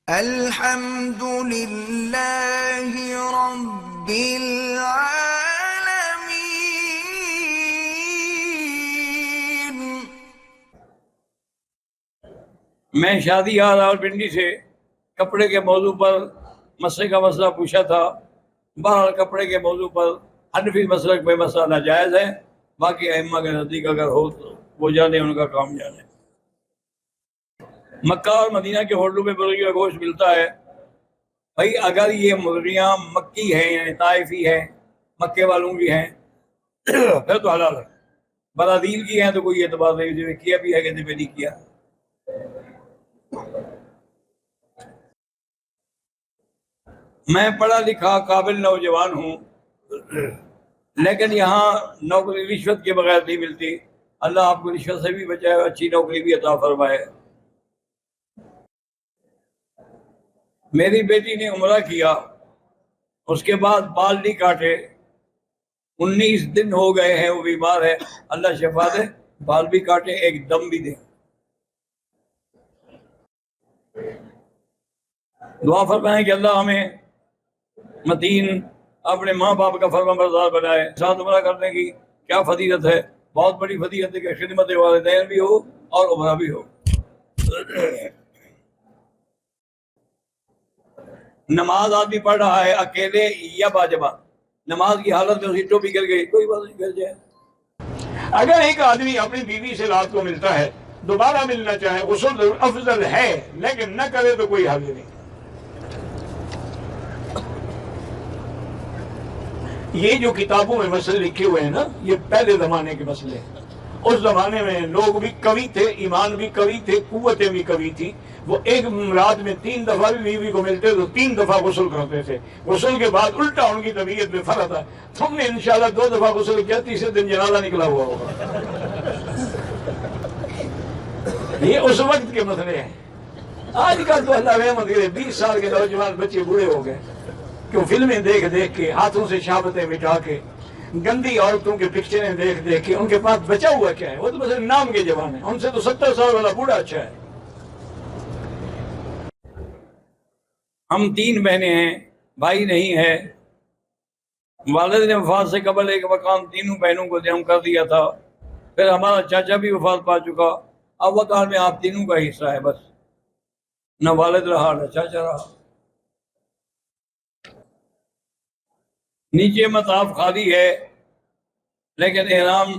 الحمد للہ رب العالمین۔ میں شادی راولپنڈی سے کپڑے کے موضوع پر مسئلے کا مسئلہ پوچھا تھا۔ بہرحال کپڑے کے موضوع پر حنفی مسلک میں مسئلہ ناجائز ہے، باقی ائمہ کے نزدیک اگر ہو تو وہ جانے، ان کا کام جانے۔ مکہ اور مدینہ کے ہوٹلوں میں مرغی کا گوشت ملتا ہے۔ بھائی اگر یہ مرغیاں مکی ہیں یعنی طائفی ہیں، مکے والوں کی ہیں پھر تو حلال ہے۔ برازیل کی ہیں تو کوئی اعتبار نہیں، جنہیں کیا بھی ہے کہ نہیں کیا۔ میں پڑھا لکھا قابل نوجوان ہوں، لیکن یہاں نوکری رشوت کے بغیر نہیں ملتی۔ اللہ آپ کو رشوت سے بھی بچائے، اچھی نوکری بھی عطا فرمائے۔ میری بیٹی نے عمرہ کیا، اس کے بعد بال نہیں کاٹے، 19 دن ہو گئے ہیں، وہ بیمار ہے۔ اللہ شفا دے، بال بھی کاٹے، ایک دم بھی دے۔ دعا فرمائیں کہ اللہ ہمیں متین اپنے ماں باپ کا فرمانبردار بنائے۔ ساتھ عمرہ کرنے کی کیا فضیلت ہے، بہت بڑی فضیلت ہے کہ خدمت والدین بھی ہو اور عمرہ بھی ہو۔ نماز آدمی پڑھ رہا ہے اکیلے یا باجماعت، نماز کی حالت میں اس کی ٹوپی گر گئی، کوئی بات نہیں، گر جائے۔ اگر ایک آدمی اپنی بیوی سے رات کو ملتا ہے، دوبارہ ملنا چاہے، غسل افضل ہے، لیکن نہ کرے تو کوئی حرج نہیں۔ یہ جو کتابوں میں مسئلے لکھے ہوئے ہیں نا، یہ پہلے زمانے کے مسئلے ہیں۔ اس زمانے میں لوگ بھی قوی تھے، ایمان بھی قوی تھے، قوتیں بھی قوی تھی۔ وہ ایک رات میں 3 دفعہ بھی بیوی کو ملتے تو 3 دفعہ غسل کرتے تھے۔ غسل کے بعد الٹا ان کی طبیعت میں فرق تھا۔ تم نے انشاءاللہ 2 دفعہ غسل کیا، تیسرے دن جنازہ نکلا ہوا ہوگا۔ یہ اس وقت کے مسئلے ہیں۔ آج کل تو اللہ رحمت کرے 20 سال کے نوجوان بچے بوڑھے ہو گئے، کہ وہ فلمیں دیکھ دیکھ کے، ہاتھوں سے شہادتیں مٹا کے، گندی عورتوں کے پکچریں دیکھ دیکھ کے، ان کے پاس بچا ہوا کیا ہے؟ وہ تو بس نام کے جوان ہیں، ان سے تو 70 سال والا بوڑھا اچھا ہے۔ ہم 3 بہنیں ہیں، بھائی نہیں ہے۔ والد نے وفات سے قبل ایک مقام تینوں بہنوں کو ہم کر دیا تھا، پھر ہمارا چاچا بھی وفات پا چکا، اب وقار میں آپ تینوں کا حصہ ہے، بس نہ والد رہا نہ چاچا رہا۔ نیچے مطاف خالی ہے، لیکن احرام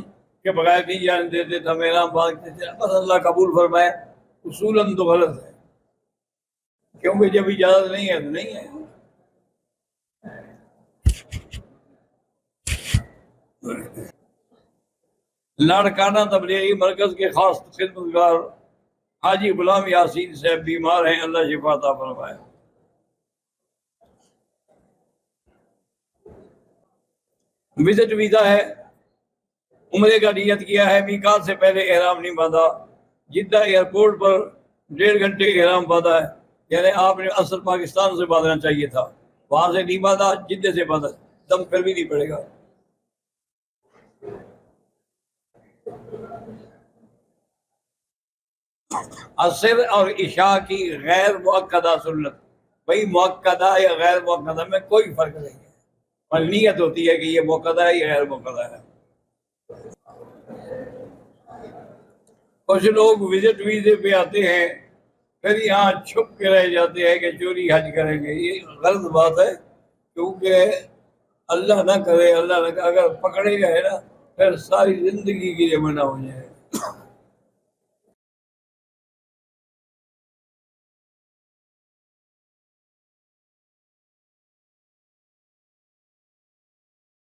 کے بغیر نہیں جانے دیتے تھے، ہم احرام باندھتے تھے، بس اللہ قبول فرمائے۔ اصولاً تو غلط ہے، کیونکہ جب اجازت نہیں ہے تو نہیں ہے۔ لاڑکانہ تبلیغی مرکز کے خاص خدمتگار حاجی غلام یاسین صاحب بیمار ہیں، اللہ شفا عطا فرمائے۔ وزٹ ویزا ہے، عمرے کا نیت کیا ہے، میقات سے پہلے احرام نہیں باندھا، جدہ ایئرپورٹ پر 1.5 گھنٹے احرام باندھا ہے، یعنی آپ نے اصل پاکستان سے باندھنا چاہیے تھا، وہاں سے نہیں باندھا، جدہ سے باندھا، دم پھر بھی نہیں پڑے گا۔ عصر اور عشاء کی غیر مؤکدہ سنت، بھئی مؤکدہ یا غیر مؤکدہ میں کوئی فرق نہیں ہے، اور نیت ہوتی ہے کہ یہ مؤکدہ ہے یا غیر مؤکدہ ہے۔ کچھ لوگ وزٹ ویزے پہ آتے ہیں، پھر یہاں چھپ کے رہ جاتے ہیں کہ چوری حج کریں گے، یہ غلط بات ہے، کیونکہ اللہ نہ کرے، اللہ نہ کرے، اگر پکڑے گئے نا پھر ساری زندگی کے لیے منع ہو جائے۔